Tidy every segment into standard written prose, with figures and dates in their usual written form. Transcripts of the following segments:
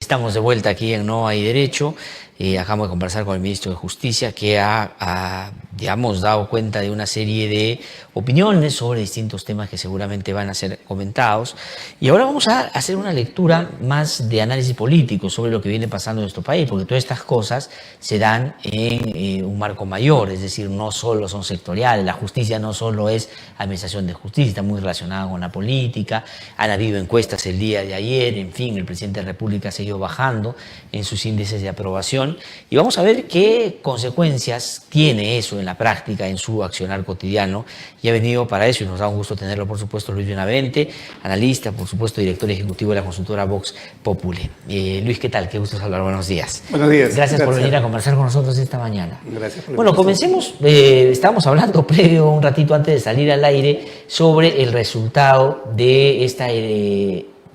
Estamos de vuelta aquí en No Hay Derecho. Acabamos de conversar con el ministro de Justicia, que ha digamos, dado cuenta de una serie de opiniones sobre distintos temas que seguramente van a ser comentados. Y ahora vamos a hacer una lectura más de análisis político sobre lo que viene pasando en nuestro país, porque todas estas cosas se dan en un marco mayor, es decir, no solo son sectoriales. La justicia no solo es administración de justicia, está muy relacionada con la política. Han habido encuestas el día de ayer, en fin, el presidente de la República ha seguido bajando en sus índices de aprobación. Y vamos a ver qué consecuencias tiene eso en la práctica, en su accionar cotidiano. Y ha venido para eso, y nos da un gusto tenerlo, por supuesto, Luis Benavente, analista, por supuesto, director ejecutivo de la consultora Vox Populi. Luis, ¿qué tal? Qué gusto saludar. Buenos días. Buenos días. Gracias por venir a conversar con nosotros esta mañana. Gracias por Bueno, comencemos. Estábamos hablando previo, un ratito antes de salir al aire, sobre el resultado de esta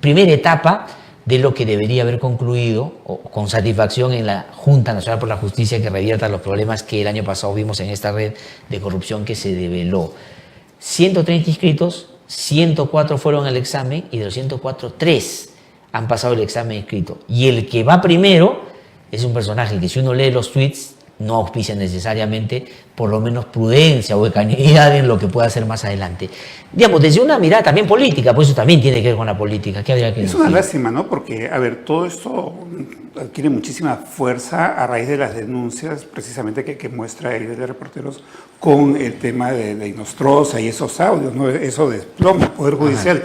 primera etapa de lo que debería haber concluido con satisfacción en la Junta Nacional por la Justicia, que revierta los problemas que el año pasado vimos en esta red de corrupción que se develó. 130 inscritos, 104 fueron al examen, y de los 104, 3 han pasado el examen escrito. Y el que va primero es un personaje que, si uno lee los tweets, no auspicia necesariamente, por lo menos, prudencia o ecuanimidad en lo que pueda hacer más adelante. Digamos, desde una mirada también política, pues eso también tiene que ver con la política. ¿Qué habría que decir? Es una lástima, ¿no? Porque, a ver, todo esto adquiere muchísima fuerza a raíz de las denuncias, precisamente, que muestra el de Reporteros con el tema de Inostroza y esos audios, ¿no? Eso desploma el Poder Judicial.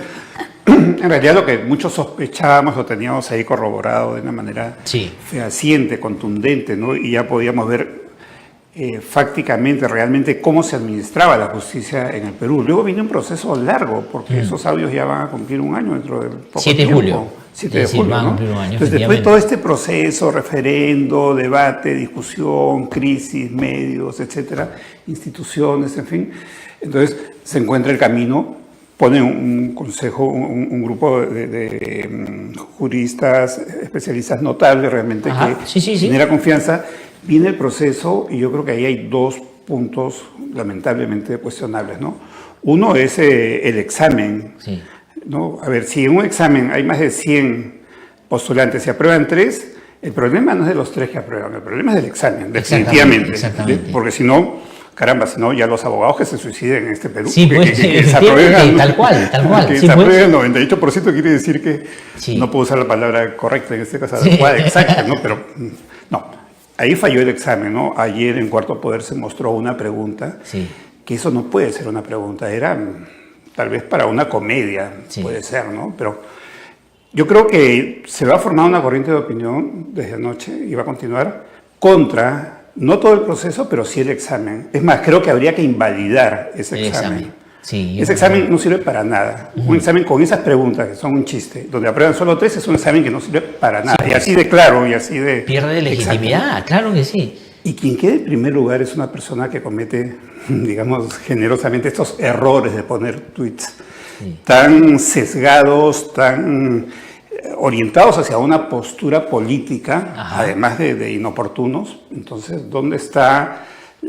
En realidad, lo que muchos sospechábamos lo teníamos ahí corroborado de una manera fehaciente, contundente, ¿no? Y ya podíamos ver fácticamente, realmente, cómo se administraba la justicia en el Perú. Luego vino un proceso largo, porque esos audios ya van a cumplir un año dentro del poco 7 tiempo. de julio. 7 de julio, van a ¿no? cumplir un año. Entonces, después de todo este proceso, referendo, debate, discusión, crisis, medios, etcétera, instituciones, en fin, entonces se encuentra el camino. Pone un consejo, un grupo de juristas, especialistas notables realmente, que genera confianza. Viene el proceso, y yo creo que ahí hay dos puntos lamentablemente cuestionables, ¿no? Uno es el examen, ¿no? A ver, si en un examen hay más de 100 postulantes y aprueban 3, el problema no es de los 3 que aprueban, el problema es del examen, definitivamente. Exactamente. Porque si no, caramba, si no, ya los abogados que se suiciden en este Perú. Sí, pues, que se aprueban, tal cual. Que sí, se pues. aprueben el 98% quiere decir que no puedo usar la palabra correcta, en este caso adecuada, exacta, ¿no? Pero no, ahí falló el examen, ¿no? Ayer en Cuarto Poder se mostró una pregunta, que eso no puede ser una pregunta, era tal vez para una comedia, puede ser, ¿no? Pero yo creo que se va a formar una corriente de opinión desde anoche y va a continuar contra, no todo el proceso, pero sí el examen. Es más, creo que habría que invalidar ese examen. Ese examen no sirve para nada. Un examen con esas preguntas, que son un chiste, donde aprueban solo 3, es un examen que no sirve para nada. Y así de claro, y así de... Pierde legitimidad, claro que sí. Y quien quede en primer lugar es una persona que comete, digamos, generosamente estos errores de poner tweets tan sesgados, tan orientados hacia una postura política, además de inoportunos. Entonces, ¿dónde está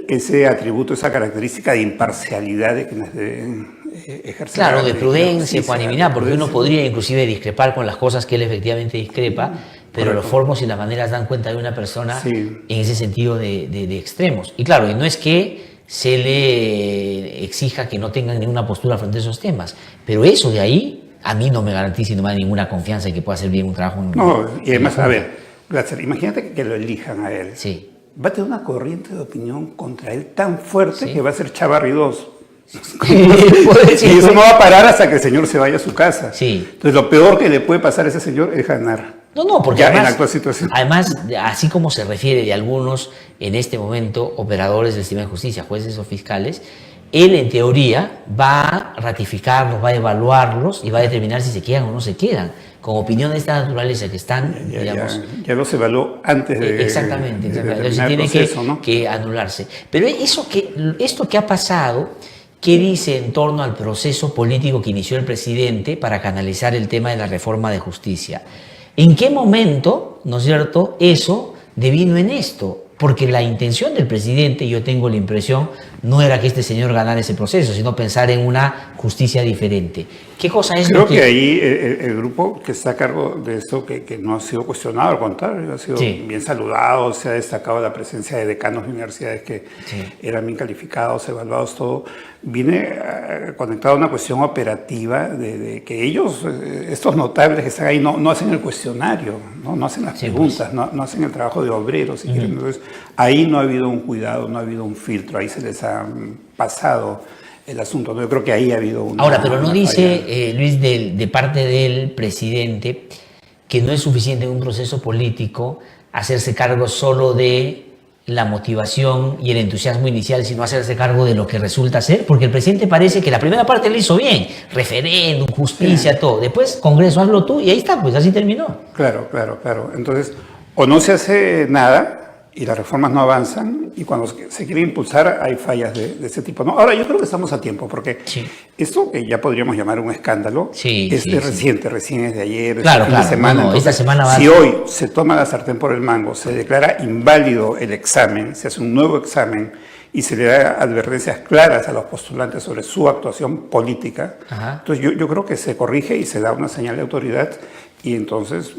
ese atributo, esa característica de imparcialidad de quienes deben ejercer? Claro, de prudencia, ecuanimidad, porque uno podría inclusive discrepar con las cosas que él efectivamente discrepa, pero los formos y las maneras dan cuenta de una persona en ese sentido de extremos. Y claro, y no es que se le exija que no tenga ninguna postura frente a esos temas, pero eso de ahí a mí no me garantiza y no me da ninguna confianza de que pueda hacer bien un trabajo. No, y además, a ver, imagínate que lo elijan a él. Va a tener una corriente de opinión contra él tan fuerte que va a ser Chávarri 2. Y eso no va a parar hasta que el señor se vaya a su casa. Entonces, lo peor que le puede pasar a ese señor es ganar. No, porque ya además, en la actual situación. Además, así como se refiere de algunos en este momento operadores del sistema de justicia, jueces o fiscales, él en teoría va a ratificarlos, va a evaluarlos y va a determinar si se quedan o no se quedan, con opiniones de esta naturaleza que están, digamos... Ya los evaluó antes de... Exactamente. Entonces tiene que anularse. Pero esto que ha pasado, ¿qué dice en torno al proceso político que inició el presidente para canalizar el tema de la reforma de justicia? ¿En qué momento, no es cierto, eso devino en esto? porque la intención del presidente, yo tengo la impresión, no era que este señor ganara ese proceso, sino pensar en una justicia diferente. ¿Qué cosa es Creo lo que ahí el grupo que está a cargo de esto, que no ha sido cuestionado, al contrario, ha sido bien saludado, se ha destacado la presencia de decanos de universidades que eran bien calificados, evaluados, todo, viene conectado a una cuestión operativa de que ellos, estos notables que están ahí, no hacen el cuestionario, no hacen las preguntas, no hacen el trabajo de obreros, si quieren. Entonces, ahí no ha habido un cuidado, no ha habido un filtro, ahí se les ha pasado el asunto. Yo creo que ahí ha habido una... Ahora, pero no dice, Luis, de parte del presidente, que no es suficiente en un proceso político hacerse cargo solo de la motivación y el entusiasmo inicial, sino hacerse cargo de lo que resulta ser, porque el presidente parece que la primera parte lo hizo bien, referéndum, justicia, todo. Después, Congreso, hazlo tú, y ahí está, pues así terminó. Claro. Entonces, o no se hace nada y las reformas no avanzan, y cuando se quiere impulsar hay fallas de ese tipo. ¿No? Ahora, yo creo que estamos a tiempo, porque esto que ya podríamos llamar un escándalo, reciente, recién es de ayer, claro, fin de semana. Entonces, esta semana va si hoy se toma la sartén por el mango, se declara inválido el examen, se hace un nuevo examen y se le da advertencias claras a los postulantes sobre su actuación política, entonces yo creo que se corrige y se da una señal de autoridad. Y entonces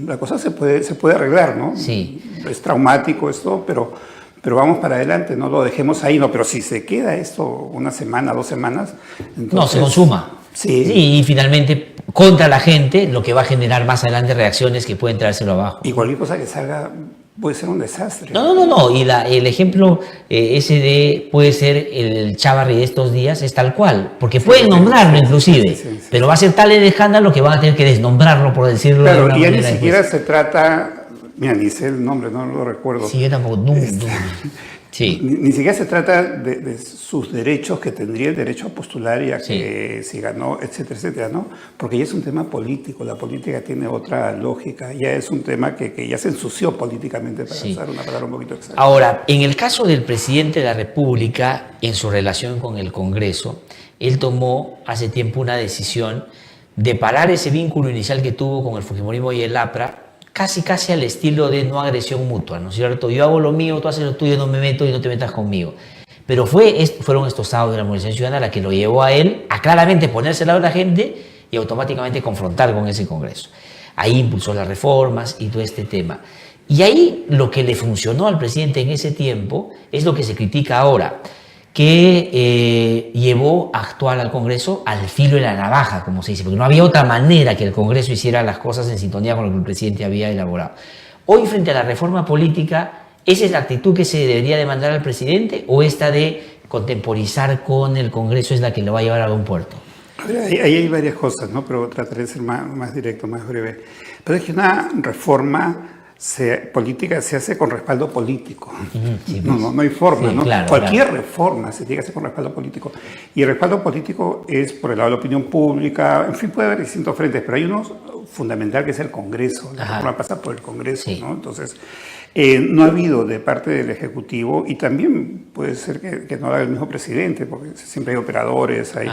la cosa se puede arreglar, ¿no? Sí. Es traumático esto, pero vamos para adelante, no lo dejemos ahí. No, pero si se queda esto una semana, 2 semanas... Entonces, no, se consuma. Sí, y finalmente contra la gente, lo que va a generar más adelante reacciones que pueden traérselo abajo. Y cualquier cosa que salga puede ser un desastre. No. Y el ejemplo ese puede ser el Chávarri de estos días, es tal cual. Porque pueden nombrarlo inclusive, pero va a ser tal el escándalo que van a tener que desnombrarlo, por decirlo de alguna manera. Claro, y ya ni siquiera se trata... Mira, ni sé el nombre, no lo recuerdo. Sí, yo tampoco. Ni siquiera se trata de sus derechos, que tendría el derecho a postular y a que si ganó, etcétera, ¿no? Porque ya es un tema político, la política tiene otra lógica, ya es un tema que ya se ensució políticamente, para usar una palabra un poquito exacta. Ahora, en el caso del presidente de la República, en su relación con el Congreso, él tomó hace tiempo una decisión de parar ese vínculo inicial que tuvo con el Fujimorismo y el APRA, casi al estilo de no agresión mutua, ¿no es cierto? Yo hago lo mío, tú haces lo tuyo, no me meto y no te metas conmigo. Pero fueron estos estados de la movilización ciudadana la que lo llevó a él a claramente ponerse al lado de la gente y automáticamente confrontar con ese Congreso. Ahí impulsó las reformas y todo este tema. Y ahí lo que le funcionó al presidente en ese tiempo es lo que se critica ahora, que llevó a actuar al Congreso al filo de la navaja, como se dice, porque no había otra manera que el Congreso hiciera las cosas en sintonía con lo que el presidente había elaborado. Hoy, frente a la reforma política, ¿esa es la actitud que se debería demandar al presidente o esta de contemporizar con el Congreso es la que lo va a llevar a buen puerto? Ahí hay varias cosas, ¿no? Pero trataré de ser más directo, más breve. Pero es que una reforma política se hace con respaldo político. No hay forma, ¿no? Claro, Cualquier reforma se tiene que hacer con respaldo político. Y el respaldo político es por el lado de la opinión pública, en fin, puede haber distintos frentes, pero hay uno fundamental que es el Congreso. La reforma pasa por el Congreso, ¿no? Entonces, no ha habido de parte del Ejecutivo, y también puede ser que no lo haga el mismo presidente, porque siempre hay operadores, hay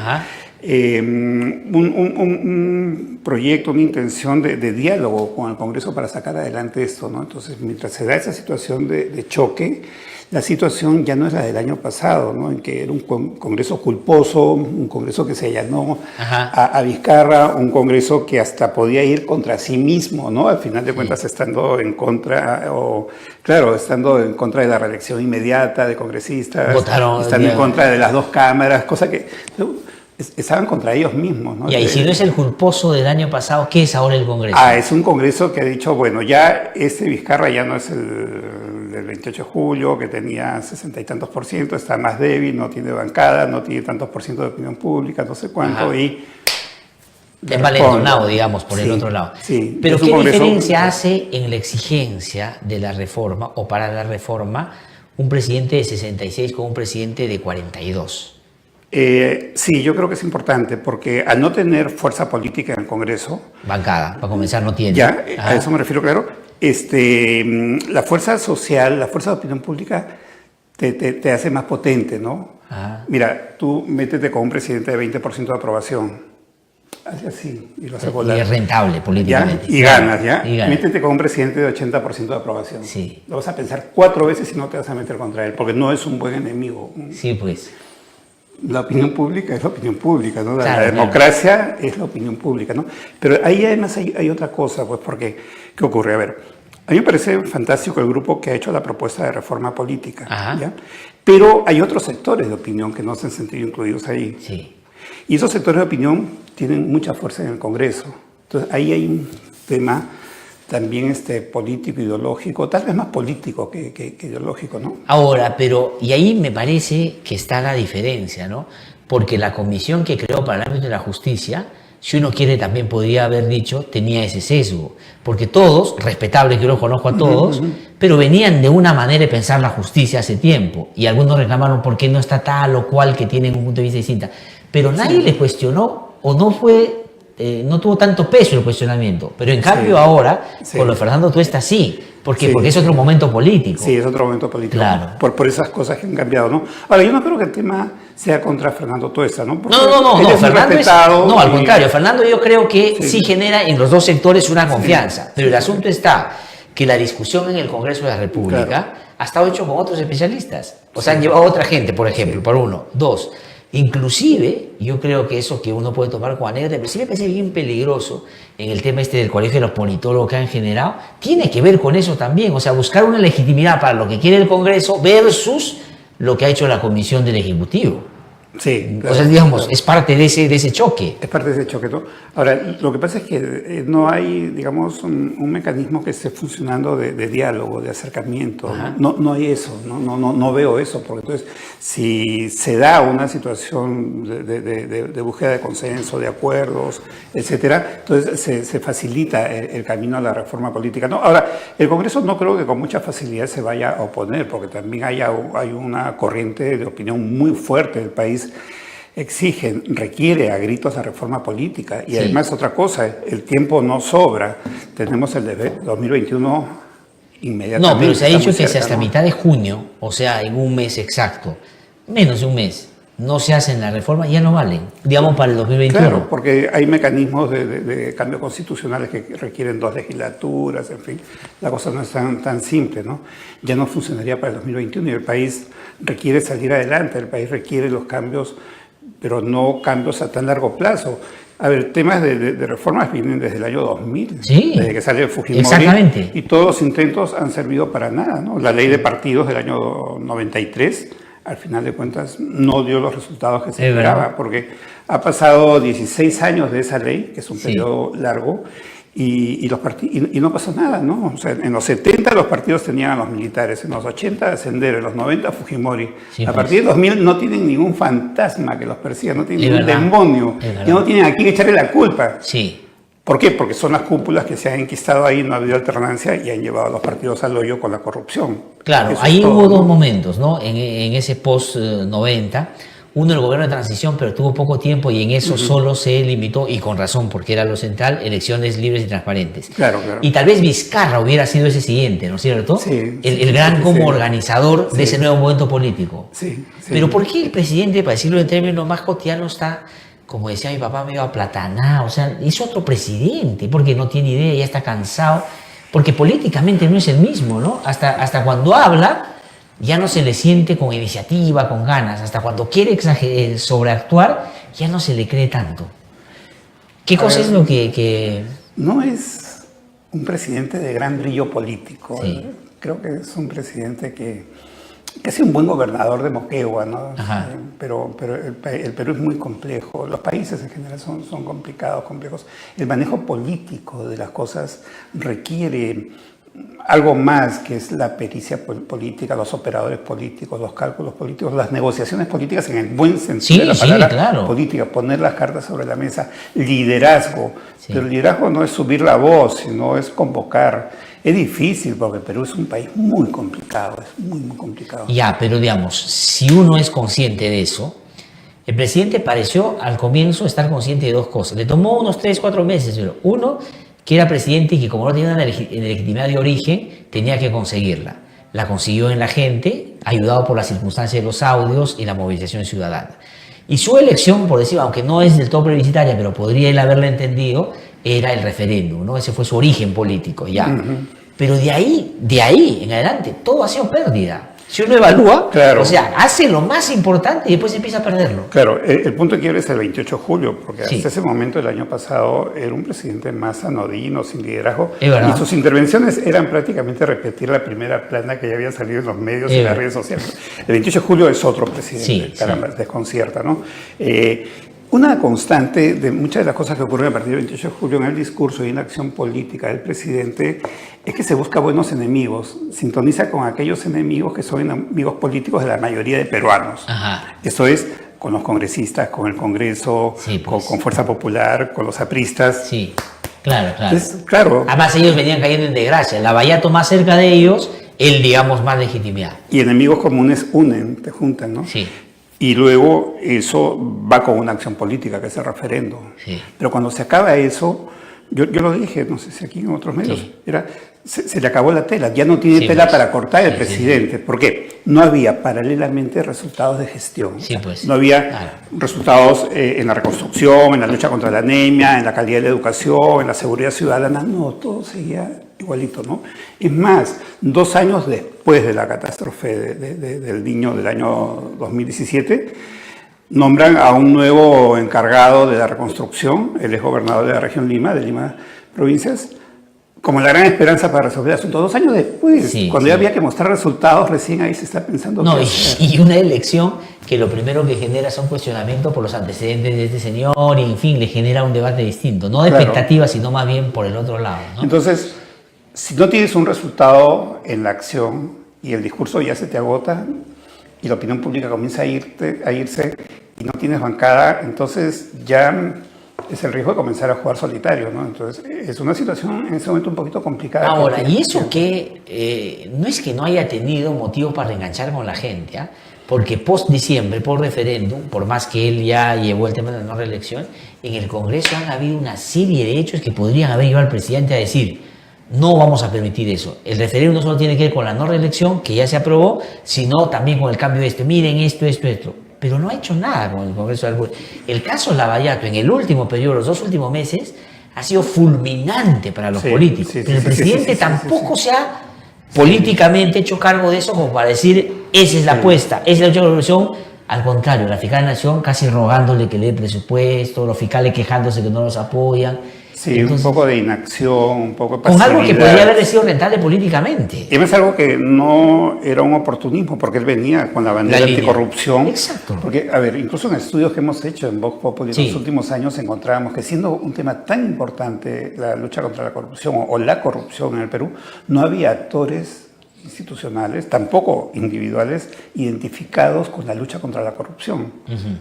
un proyecto, una intención de diálogo con el Congreso para sacar adelante esto, ¿no? Entonces, mientras se da esa situación de choque, la situación ya no es la del año pasado, ¿no? En que era un Congreso culposo, un Congreso que se allanó a Vizcarra, un Congreso que hasta podía ir contra sí mismo, ¿no? Al final de cuentas, estando en contra de la reelección inmediata de congresistas, estando en contra de las 2 cámaras, cosa que estaban contra ellos mismos, ¿no? Y ahí, si no es el culposo del año pasado, ¿qué es ahora el Congreso? Es un Congreso que ha dicho, bueno, ya Vizcarra ya no es el del 28 de julio, que tenía 60 y tantos %, está más débil, no tiene bancada, no tiene tantos % de opinión pública, no sé cuánto, y... Envalentonado, digamos, por el otro lado. Sí, pero ¿qué diferencia hace en la exigencia de la reforma, o para la reforma, un presidente de 66 con un presidente de 42? Sí, yo creo que es importante, porque al no tener fuerza política en el Congreso... Bancada, para comenzar, no tiene. Ya, a eso me refiero, claro. La fuerza social, la fuerza de opinión pública te hace más potente, ¿no? Mira, tú métete con un presidente de 20% de aprobación. hace así y lo hace volar. Y es rentable políticamente. ¿Ya? Y ganas, ¿ya? Métete con un presidente de 80% de aprobación. Sí. Lo vas a pensar 4 veces y no te vas a meter contra él, porque no es un buen enemigo. Sí, pues. La opinión pública es la opinión pública, ¿no? Claro, la democracia es la opinión pública, ¿no? Pero ahí además hay otra cosa, pues, porque, ¿qué ocurre? A ver, a mí me parece fantástico el grupo que ha hecho la propuesta de reforma política, ¿ya? Pero hay otros sectores de opinión que no se han sentido incluidos ahí. Sí. Y esos sectores de opinión tienen mucha fuerza en el Congreso. Entonces, ahí hay un tema también político, ideológico, tal vez más político que ideológico, ¿no? Ahora, pero, y ahí me parece que está la diferencia, ¿no? Porque la comisión que creó para el ámbito de la justicia, si uno quiere también podría haber dicho, tenía ese sesgo. Porque todos, respetable que los conozco a todos, pero venían de una manera de pensar la justicia hace tiempo. Y algunos reclamaron por qué no está tal o cual que tienen un punto de vista distinto. Pero nadie le cuestionó o no fue... no tuvo tanto peso el cuestionamiento, pero en cambio ahora, con lo de Fernando Tuesta sí, porque es otro momento político. Sí, es otro momento político, claro. por esas cosas que han cambiado, ¿no? Ahora, yo no creo que el tema sea contra Fernando Tuesta, ¿no? Porque no, Fernando al contrario, Fernando yo creo que sí genera en los dos sectores una confianza, pero el asunto está que la discusión en el Congreso de la República ha estado hecho con otros especialistas, o sea, han llevado a otra gente, por ejemplo, por uno, dos. Inclusive, yo creo que eso que uno puede tomar como anécdota, pero sí me parece bien peligroso en el tema del colegio de los politólogos que han generado, tiene que ver con eso también, o sea, buscar una legitimidad para lo que quiere el Congreso versus lo que ha hecho la Comisión del Ejecutivo. Sí. Claro, o sea, digamos, es parte de ese choque. Es parte de ese choque, ¿no? Ahora, lo que pasa es que no hay, digamos, un mecanismo que esté funcionando de diálogo, de acercamiento. No hay eso, no veo eso, porque entonces, si se da una situación de búsqueda de consenso, de acuerdos, etcétera, entonces se facilita el camino a la reforma política, ¿no? Ahora, el Congreso no creo que con mucha facilidad se vaya a oponer, porque también hay una corriente de opinión muy fuerte del país requiere a gritos la reforma política. Y además otra cosa, el tiempo no sobra. Tenemos el de 2021 inmediatamente. No, pero se ha dicho que si hasta mitad de junio, o sea, en un mes exacto, menos de un mes, no se hacen la reforma, ya no valen, digamos, para el 2021. Claro, porque hay mecanismos de cambio constitucionales que requieren 2 legislaturas, en fin, la cosa no es tan simple, ¿no? Ya no funcionaría para el 2021 y el país requiere salir adelante, el país requiere los cambios, pero no cambios a tan largo plazo. A ver, temas de reformas vienen desde el año 2000, desde que sale Fujimori. Exactamente. Y todos los intentos han servido para nada, ¿no? La ley de partidos del año 93, al final de cuentas, no dio los resultados que se esperaba, porque ha pasado 16 años de esa ley, que es un periodo largo, y no pasó nada, ¿no? O sea, en los 70 los partidos tenían a los militares, en los 80 Sendero, en los 90 Fujimori. A partir de 2000 no tienen ningún fantasma que los persiga, no tienen ningún demonio, y no tienen a quién echarle la culpa. Sí. ¿Por qué? Porque son las cúpulas que se han enquistado ahí, no ha habido alternancia y han llevado a los partidos al hoyo con la corrupción. Claro, eso ahí hubo dos momentos, ¿no? En ese post-90, uno el gobierno de transición, pero tuvo poco tiempo y en eso solo se limitó, y con razón, porque era lo central, elecciones libres y transparentes. Claro. Y tal vez Vizcarra hubiera sido ese siguiente, ¿no es cierto? Sí. El gran organizador de ese nuevo momento político. Sí. Pero ¿por qué el presidente, para decirlo en términos más cotidianos, está, como decía mi papá, medio aplatanado? O sea, es otro presidente, porque no tiene idea, ya está cansado, porque políticamente no es el mismo, ¿no? Hasta cuando habla, ya no se le siente con iniciativa, con ganas. Hasta cuando quiere sobreactuar, ya no se le cree tanto. ¿Qué cosa es lo que...? No es un presidente de gran brillo político. Sí. Creo que es un presidente que es un buen gobernador de Moquegua, ¿no? Pero el Perú es muy complejo. Los países en general son complejos. El manejo político de las cosas requiere algo más, que es la pericia política, los operadores políticos, los cálculos políticos, las negociaciones políticas en el buen sentido de la palabra política, poner las cartas sobre la mesa, liderazgo. Pero el liderazgo no es subir la voz, sino es convocar. Es difícil porque Perú es un país muy complicado, es muy complicado. Ya, pero digamos, si uno es consciente de eso, el presidente pareció al comienzo estar consciente de dos cosas. Le tomó unos 3, 4 meses, pero uno, que era presidente y que como no tenía una legitimidad de origen, tenía que conseguirla. La consiguió en la gente, ayudado por las circunstancias de los audios y la movilización ciudadana. Y su elección, por decir, aunque no es del todo plebiscitaria, pero podría él haberla entendido, era el referéndum, ¿no? Ese fue su origen político, ya. Pero de ahí en adelante, todo ha sido pérdida. Si uno evalúa, o sea, hace lo más importante y después empieza a perderlo. Claro, el punto de quiebre es el 28 de julio, porque hasta ese momento, el año pasado, era un presidente más anodino, sin liderazgo, y sus intervenciones eran prácticamente repetir la primera plana que ya había salido en los medios y en las redes sociales. El 28 de julio es otro presidente, caramba, desconcierta, ¿no? Una constante de muchas de las cosas que ocurren a partir del 28 de julio en el discurso y en la acción política del presidente es que se busca buenos enemigos, sintoniza con aquellos enemigos que son enemigos políticos de la mayoría de peruanos. Eso es con los congresistas, con el Congreso, con Fuerza Popular, con los apristas. Sí, claro. Entonces, claro. Además ellos venían cayendo en desgracia. Lavallato más cerca de ellos, él, digamos, más legitimidad. Y enemigos comunes te juntan, ¿no? Sí. Y luego eso va con una acción política, que es el referendo. Pero cuando se acaba eso, yo lo dije, no sé si aquí en otros medios, se le acabó la tela, ya no tiene tela para cortar el presidente. ¿Por qué? No había paralelamente resultados de gestión. No había resultados en la reconstrucción, en la lucha contra la anemia, en la calidad de la educación, en la seguridad ciudadana. No, todo seguía igualito, ¿no? Es más, 2 años después de la catástrofe del Niño del año 2017, nombran a un nuevo encargado de la reconstrucción, el ex gobernador de la región Lima, de Lima Provincias, como la gran esperanza para resolver el asunto. 2 años después, cuando ya había que mostrar resultados, recién ahí se está pensando... No, y una elección que lo primero que genera son cuestionamientos por los antecedentes de este señor y, en fin, le genera un debate distinto. No de expectativas, sino más bien por el otro lado, ¿no? Entonces, si no tienes un resultado en la acción y el discurso ya se te agota y la opinión pública comienza a irse y no tienes bancada, entonces ya es el riesgo de comenzar a jugar solitario, ¿no? Entonces es una situación en ese momento un poquito complicada. Ahora, y eso que no es que no haya tenido motivo para reenganchar con la gente, porque post diciembre, por referéndum, por más que él ya llevó el tema de la no reelección, en el Congreso han habido una serie de hechos que podrían haber llevado al presidente a decir: no vamos a permitir eso. El referéndum no solo tiene que ver con la no reelección, que ya se aprobó, sino también con el cambio de esto. Miren esto. Pero no ha hecho nada con el Congreso del Pueblo. El caso Lavallato, en el último periodo, los 2 últimos meses, ha sido fulminante para los políticos. Pero el presidente tampoco se ha políticamente hecho cargo de eso como para decir, esa es la apuesta, esa es la lucha contra la corrupción. Al contrario, la fiscal de la Nación casi rogándole que le dé presupuesto, los fiscales quejándose que no los apoyan. Sí, entonces, un poco de inacción, un poco de pasividad. Con algo que podría haber sido rentable políticamente. Y es algo que no era un oportunismo, porque él venía con la bandera anticorrupción. Exacto. Porque, a ver, incluso en estudios que hemos hecho en Vox Populi en los últimos años encontrábamos que, siendo un tema tan importante la lucha contra la corrupción o la corrupción en el Perú, no había actores institucionales, tampoco individuales, identificados con la lucha contra la corrupción.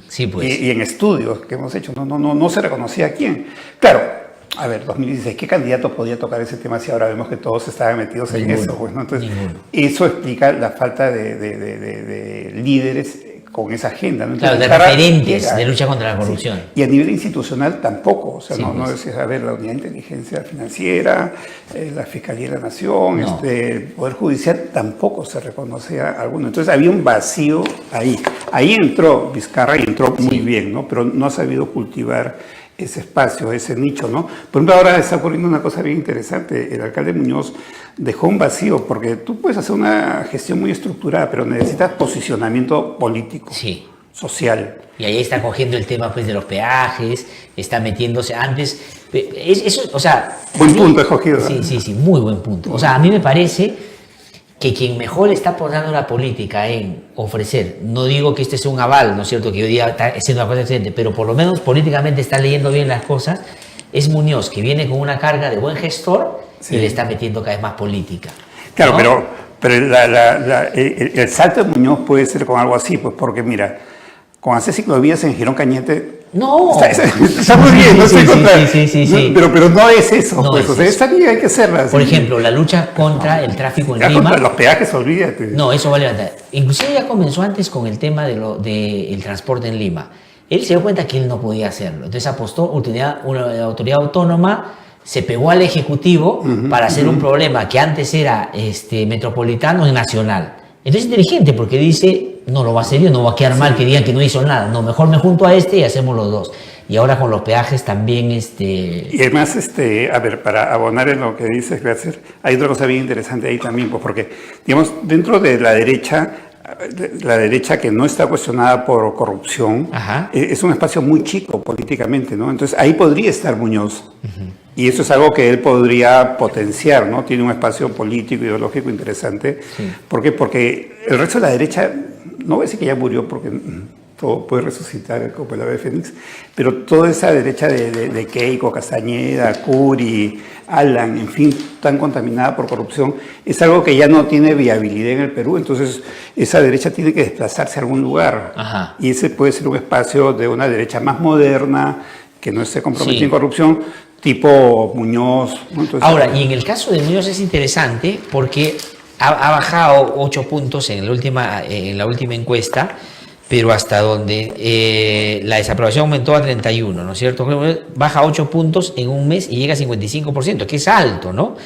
Sí, pues. Y en estudios que hemos hecho no se reconocía a quién. Claro. A ver, 2016, ¿qué candidato podía tocar ese tema si ahora vemos que todos estaban metidos en eso? Pues, ¿no? Entonces, eso explica la falta de líderes con esa agenda, ¿no? Claro, de referentes de lucha contra la corrupción. Y a nivel institucional tampoco, o sea, no decías, a ver, la Unidad de Inteligencia Financiera, la Fiscalía de la Nación, el Poder Judicial, tampoco se reconocía alguno. Entonces había un vacío ahí. Ahí entró Vizcarra y entró muy bien, ¿no? Pero no ha sabido cultivar ese espacio, ese nicho, ¿no? Por ejemplo, ahora está ocurriendo una cosa bien interesante. El alcalde Muñoz dejó un vacío, porque tú puedes hacer una gestión muy estructurada, pero necesitas posicionamiento político, social. Y ahí está cogiendo el tema, pues, de los peajes, está metiéndose antes. Eso, o sea... Buen punto escogido. Sí, muy buen punto. O sea, a mí me parece que quien mejor está aportando la política en ofrecer, no digo que este sea un aval, ¿no es cierto?, que hoy día está haciendo una cosa excelente, pero por lo menos políticamente está leyendo bien las cosas, es Muñoz, que viene con una carga de buen gestor y le está metiendo cada vez más política. Claro, ¿no? pero el salto de Muñoz puede ser con algo así, pues porque mira, con hacer ciclovías en Girón Cañete... No. Está muy bien, no estoy contra... Sí. Pero no es eso, no pues. Es o sea, eso. Esta línea hay que hacerla. Por ejemplo, la lucha contra el tráfico en Lima... Contra los peajes, olvídate. No, eso vale levantar. Inclusive ya comenzó antes con el tema del transporte en Lima. Él se dio cuenta que él no podía hacerlo. Entonces apostó una autoridad autónoma, se pegó al Ejecutivo para hacer un problema que antes era metropolitano y nacional. Entonces es inteligente porque dice, no lo va a hacer yo, no va a quedar mal que digan que no hizo nada. No, mejor me junto a este y hacemos los dos. Y ahora con los peajes también... Y además, a ver, para abonar en lo que dices, gracias, hay otra cosa bien interesante ahí también, pues porque, digamos, dentro de la derecha que no está cuestionada por corrupción, es un espacio muy chico políticamente, ¿no? Entonces ahí podría estar Muñoz. Y eso es algo que él podría potenciar, ¿no? Tiene un espacio político, ideológico interesante. Sí. ¿Por qué? Porque el resto de la derecha, no voy a decir que ya murió porque todo puede resucitar como el ave fénix, pero toda esa derecha de Keiko, Castañeda, Curi, Alan, en fin, tan contaminada por corrupción, es algo que ya no tiene viabilidad en el Perú. Entonces esa derecha tiene que desplazarse a algún lugar. Y ese puede ser un espacio de una derecha más moderna, que no esté comprometida en corrupción, tipo Muñoz. Entonces, ahora, y en el caso de Muñoz es interesante porque ha bajado 8 puntos en la última encuesta, pero hasta donde la desaprobación aumentó a 31, ¿no es cierto? Baja 8 puntos en un mes y llega a 55%, que es alto, ¿no?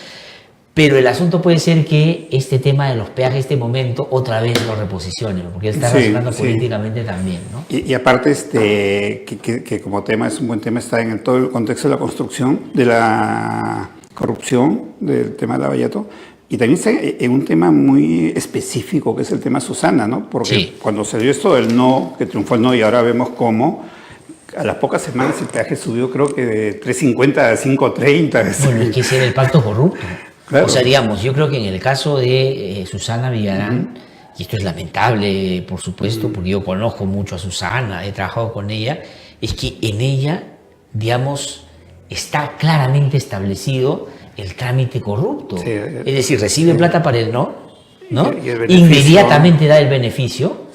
Pero el asunto puede ser que este tema de los peajes, este momento, otra vez lo reposicione, porque él está razonando políticamente también, ¿no? Y aparte, que como tema es un buen tema, está en todo el contexto de la construcción, de la corrupción, del tema de Lavallato. Y también está en un tema muy específico, que es el tema Susana, ¿no? Porque cuando se dio esto del no, que triunfó el no, y ahora vemos cómo, a las pocas semanas el peaje subió, creo que de 3.50 a 5.30. Bueno, es que ese era el pacto corrupto. Claro. O sea, digamos, yo creo que en el caso de Susana Villarán, y esto es lamentable, por supuesto, porque yo conozco mucho a Susana, he trabajado con ella, es que en ella, digamos, está claramente establecido el trámite corrupto. Sí, es decir, recibe plata para el no, inmediatamente da el beneficio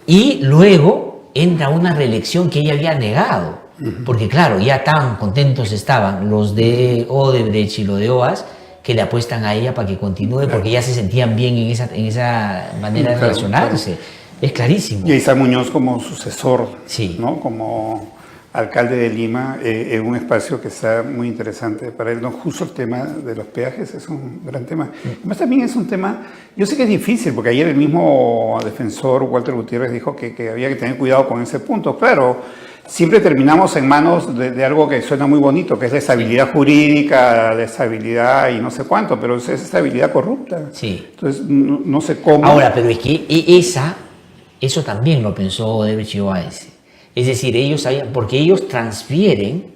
y luego entra una reelección que ella había negado. Porque claro, ya tan contentos estaban los de Odebrecht y los de OAS que le apuestan a ella para que continúe porque ya se sentían bien en esa manera de relacionarse. Es clarísimo. Y ahí está Muñoz como sucesor, ¿no? Como alcalde de Lima, en un espacio que está muy interesante para él. No, justo el tema de los peajes es un gran tema. Además también es un tema, yo sé que es difícil, porque ayer el mismo defensor Walter Gutiérrez dijo que había que tener cuidado con ese punto. Claro, siempre terminamos en manos de algo que suena muy bonito, que es la estabilidad jurídica, la estabilidad y no sé cuánto, pero es estabilidad corrupta. Sí. Entonces, no sé cómo... Ahora, pero es que eso también lo pensó Odebrecht y OAS. Es decir, ellos sabían, porque ellos transfieren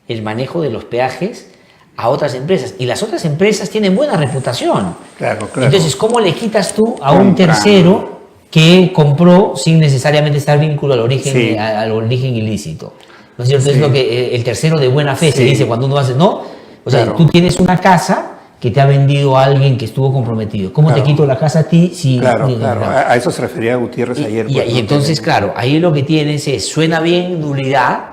el manejo de los peajes a otras empresas, y las otras empresas tienen buena reputación. Claro. Entonces, ¿cómo le quitas tú a un tercero que compró sin necesariamente estar vínculo al origen ilícito? ¿No es cierto? Es lo que el tercero de buena fe se dice cuando uno hace, ¿no? O sea, tú tienes una casa que te ha vendido a alguien que estuvo comprometido. ¿Cómo te quito la casa a ti? Si, claro. A eso se refería Gutiérrez ayer. Y entonces, claro, ahí lo que tienes es, suena bien nulidad,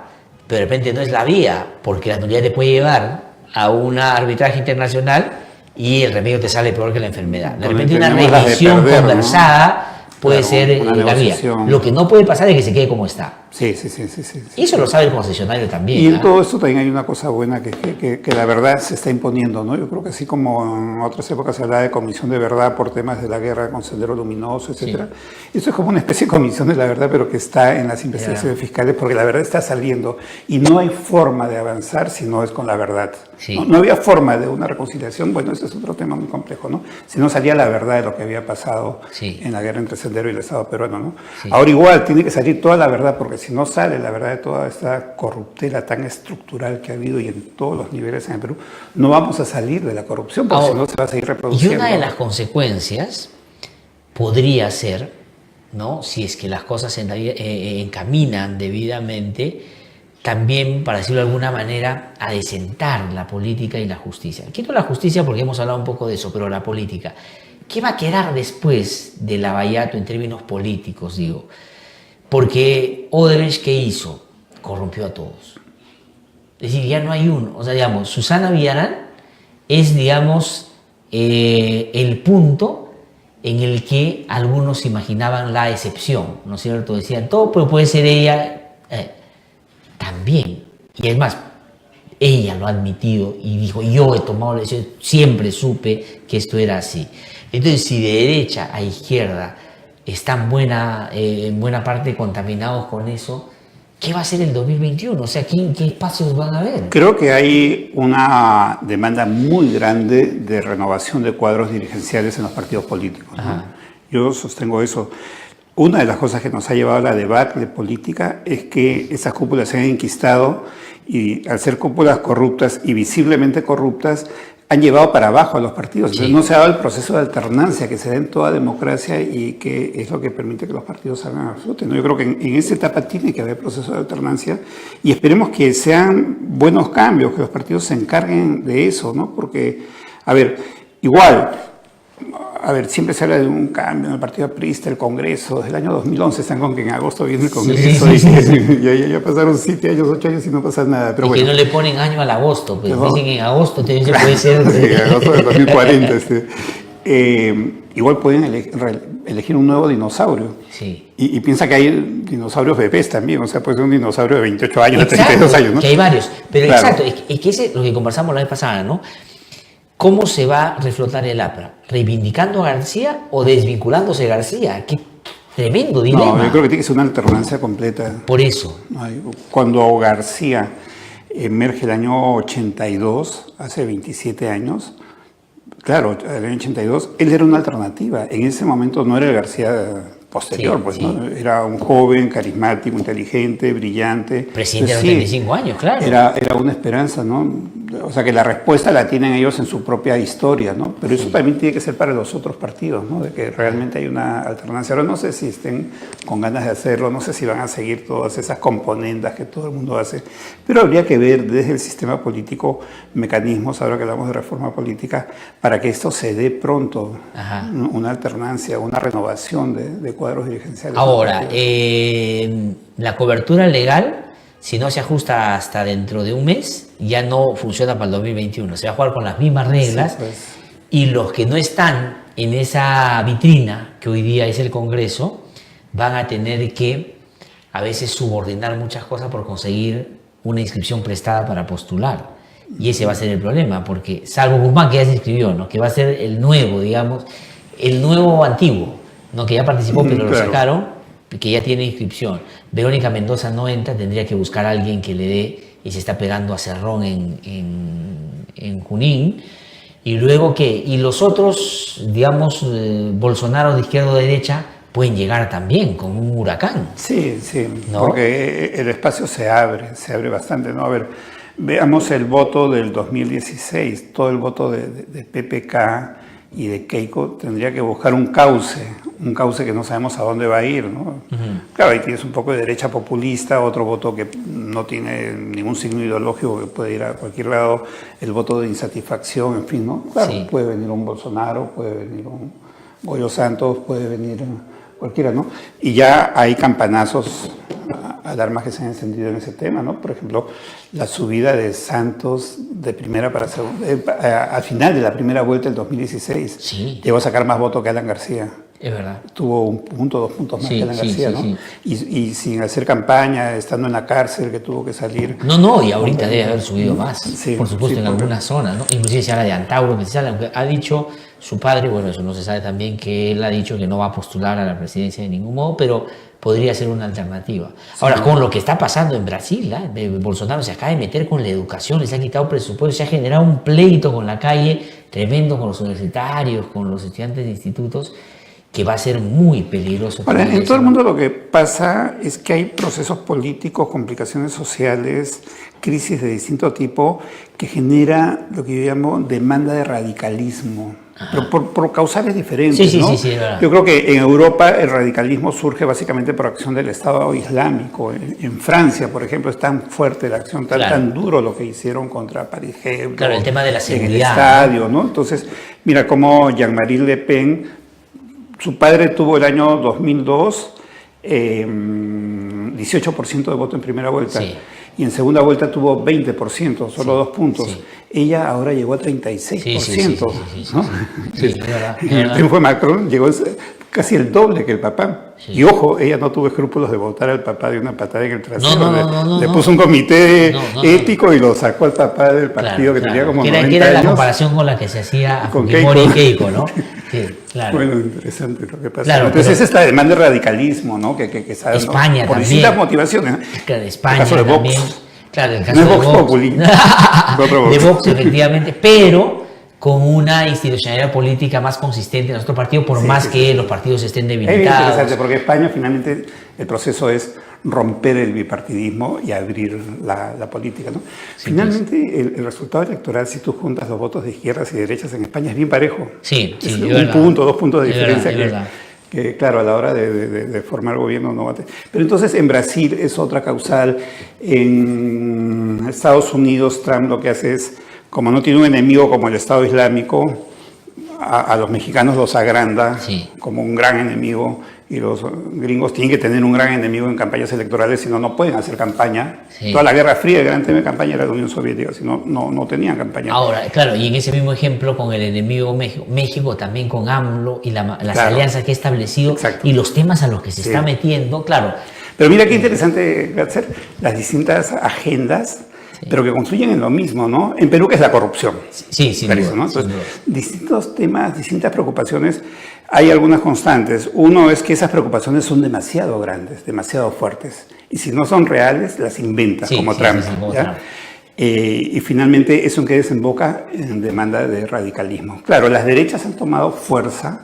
pero de repente no es la vía, porque la nulidad te puede llevar a un arbitraje internacional y el remedio te sale peor que la enfermedad. De repente una revisión conversada puede ser la vía. Lo que no puede pasar es que se quede como está. Sí. Y eso lo sabe el concesionario también. Y en todo esto también hay una cosa buena que la verdad se está imponiendo, ¿no? Yo creo que así como en otras épocas se hablaba de comisión de verdad por temas de la guerra con Sendero Luminoso, etc. Esto es como una especie de comisión de la verdad, pero que está en las investigaciones fiscales, porque la verdad está saliendo y no hay forma de avanzar si no es con la verdad. No había forma de una reconciliación, bueno, ese es otro tema muy complejo, ¿no? Si no salía la verdad de lo que había pasado en la guerra entre Sendero y el Estado peruano, ¿no? Ahora igual tiene que salir toda la verdad, porque si no sale la verdad de toda esta corruptela tan estructural que ha habido y en todos los niveles en el Perú, no vamos a salir de la corrupción, porque si no se va a seguir reproduciendo. Y una de las consecuencias podría ser, ¿no? Si es que las cosas se encaminan debidamente, también, para decirlo de alguna manera, a desentar la política y la justicia. Quito la justicia porque hemos hablado un poco de eso, pero la política. ¿Qué va a quedar después de Lavallato en términos políticos, digo? Porque Odebrecht, ¿qué hizo? Corrompió a todos. Es decir, ya no hay uno. O sea, digamos, Susana Villarán es, digamos, el punto en el que algunos imaginaban la excepción, ¿no es cierto? Decían, todo, pero puede ser ella también. Y además, ella lo ha admitido y dijo, yo he tomado la decisión, siempre supe que esto era así. Entonces, si de derecha a izquierda están en buena parte contaminados con eso, ¿qué va a ser el 2021? O sea, ¿qué espacios van a haber? Creo que hay una demanda muy grande de renovación de cuadros dirigenciales en los partidos políticos, ¿no? Yo sostengo eso. Una de las cosas que nos ha llevado a la debacle política es que esas cúpulas se han enquistado y al ser cúpulas corruptas y visiblemente corruptas, han llevado para abajo a los partidos. Entonces, no se ha dado el proceso de alternancia que se da en toda democracia y que es lo que permite que los partidos salgan a flote, ¿no? Yo creo que en esta etapa tiene que haber proceso de alternancia y esperemos que sean buenos cambios, que los partidos se encarguen de eso, ¿no? Porque, siempre se habla de un cambio en el partido aprista, el Congreso, desde el año 2011 están con que en agosto viene el Congreso ya pasaron 7 años, 8 años y no pasa nada. Pero que no le ponen año al agosto, pues dicen que en agosto puede ser... en agosto del 2040. Igual pueden elegir un nuevo dinosaurio. Sí. Y piensa que hay dinosaurios bebés también, o sea, puede ser un dinosaurio de 28 años, de 32 años, ¿no? Que hay varios, pero claro. Exacto, es que ese es lo que conversamos la vez pasada, ¿no? ¿Cómo se va a reflotar el APRA? ¿Reivindicando a García o desvinculándose de García? ¡Qué tremendo dilema! No, yo creo que tiene que ser una alternancia completa. Por eso. Cuando García emerge el año 82, hace 27 años, claro, el año 82, él era una alternativa. En ese momento no era el García posterior, ¿no? Era un joven, carismático, inteligente, brillante. Presidente de los 35 años, claro. Era una esperanza, ¿no? O sea, que la respuesta la tienen ellos en su propia historia, ¿no? Pero eso también tiene que ser para los otros partidos, ¿no? De que realmente hay una alternancia. Ahora no sé si estén con ganas de hacerlo, no sé si van a seguir todas esas componendas que todo el mundo hace, pero habría que ver desde el sistema político mecanismos, ahora que hablamos de reforma política, para que esto se dé pronto, una alternancia, una renovación de cuadros dirigenciales. Ahora, la cobertura legal, si no se ajusta hasta dentro de un mes, ya no funciona para el 2021. Se va a jugar con las mismas reglas, y los que no están en esa vitrina que hoy día es el Congreso van a tener que a veces subordinar muchas cosas por conseguir una inscripción prestada para postular. Y ese va a ser el problema, porque salvo Guzmán, que ya se inscribió, ¿no? Que va a ser el nuevo, digamos, el nuevo antiguo, ¿no? Que ya participó pero lo sacaron, que ya tiene inscripción. Verónica Mendoza no entra, tendría que buscar a alguien que le dé, y se está pegando a Cerrón en Junín. Y luego y los otros, digamos, Bolsonaro de izquierda o de derecha, pueden llegar también con un huracán. Sí, ¿no? Porque el espacio se abre bastante, ¿no? A ver, veamos el voto del 2016, todo el voto de PPK y de Keiko tendría que buscar un cauce que no sabemos a dónde va a ir, ¿no? Claro, ahí tienes un poco de derecha populista, otro voto que no tiene ningún signo ideológico, que puede ir a cualquier lado, el voto de insatisfacción, en fin, ¿no? Claro, puede venir un Bolsonaro, puede venir un Goyo Santos, puede venir cualquiera, ¿no? Y ya hay campanazos, alarmas que se han encendido en ese tema, ¿no? Por ejemplo, la subida de Santos de primera para segunda, al final de la primera vuelta del 2016, llegó a sacar más votos que Alan García. Es verdad. Tuvo 1 punto, 2 puntos más que Alan García, ¿no? Y sin hacer campaña, estando en la cárcel, que tuvo que salir. No, y ahorita debe haber subido más, por supuesto, en algunas zonas, ¿no? Inclusive se habla de Antauro, que se habla, aunque ha dicho su padre, bueno, eso no se sabe también, que él ha dicho que no va a postular a la presidencia de ningún modo, pero podría ser una alternativa. Ahora, con lo que está pasando en Brasil, Bolsonaro se acaba de meter con la educación, les ha quitado presupuesto, se ha generado un pleito con la calle tremendo, con los universitarios, con los estudiantes de institutos, que va a ser muy peligroso. Ahora, en todo el mundo lo que pasa es que hay procesos políticos, complicaciones sociales, crisis de distinto tipo, que genera lo que yo llamo demanda de radicalismo. Pero por causales diferentes, ¿no? Sí, yo creo que en Europa el radicalismo surge básicamente por acción del Estado Islámico. En Francia, por ejemplo, es tan fuerte la acción, tan duro lo que hicieron contra Paris Hebdo. Claro, el tema de la seguridad. En el estadio, ¿no? Entonces, mira cómo Jean-Marie Le Pen, su padre tuvo el año 2002 18% de voto en primera vuelta. Y en segunda vuelta tuvo 20%, solo 2 puntos. Ella ahora llegó a 36%. En el triunfo de Macron llegó casi el doble que el papá. Y ojo, ella no tuvo escrúpulos de votar al papá de una patada en el trasero. Le puso un comité ético y lo sacó al papá del partido que tenía como 90 años. Que era la comparación con la que se hacía con Fujimori y Keiko, ¿no? Sí, claro. Bueno, interesante lo que pasa. Claro, entonces es esta demanda de radicalismo, ¿no? Que está España por también. distintas motivaciones. Claro, España el caso de Vox. también. Claro, el caso no es de Vox Populi. De Vox, efectivamente, pero con una institucionalidad política más consistente en nuestro partido, por más que los partidos estén debilitados. Es interesante, porque España finalmente el proceso es romper el bipartidismo y abrir la política, ¿no? Sí, finalmente el resultado electoral, si tú juntas los votos de izquierdas y derechas en España, es bien parejo. Sí, es sí, un punto, 2 puntos de diferencia. Verdad. Que claro, a la hora de formar gobierno no va a tener. Pero entonces en Brasil es otra causal. En Estados Unidos Trump lo que hace es, como no tiene un enemigo como el Estado Islámico, a los mexicanos los agranda como un gran enemigo, y los gringos tienen que tener un gran enemigo en campañas electorales, si no, no pueden hacer campaña. Toda la Guerra Fría, el gran tema de campaña era la Unión Soviética, si no, no tenían campaña. Ahora, claro, y en ese mismo ejemplo con el enemigo México, también con AMLO y las alianzas que ha establecido y los temas a los que se está metiendo, claro. Pero mira qué interesante, Gatzer, las distintas agendas, pero que construyen en lo mismo, ¿no? En Perú, que es la corrupción. Sí, sin duda, ¿no? Entonces, distintos temas, distintas preocupaciones, hay algunas constantes. Uno es que esas preocupaciones son demasiado grandes, demasiado fuertes, y si no son reales, las inventas, como Trump. Y finalmente, ¿eso en qué desemboca? En demanda de radicalismo. Claro, las derechas han tomado fuerza,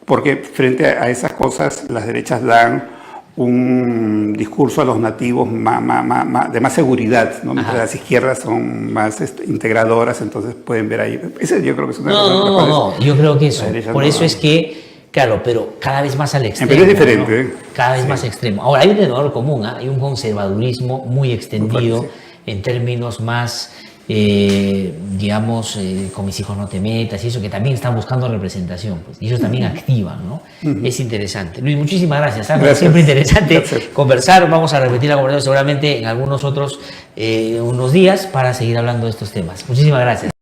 porque frente a esas cosas, las derechas dan un discurso a los nativos de más seguridad, ¿no? Mientras las izquierdas son más integradoras, entonces pueden ver ahí. Ese yo creo que es una cosa. No, yo creo que eso. Por eso es que, claro, pero cada vez más al extremo. Pero es diferente. ¿no? Cada vez más extremo. Ahora, hay un denominador común, hay un conservadurismo muy extendido en términos más, digamos, con mis hijos no te metas y eso, que también están buscando representación, pues, y ellos también activan, ¿no? Es interesante. Luis, muchísimas gracias. Siempre interesante conversar. Vamos a repetir la conversación seguramente en algunos otros unos días para seguir hablando de estos temas. Muchísimas gracias.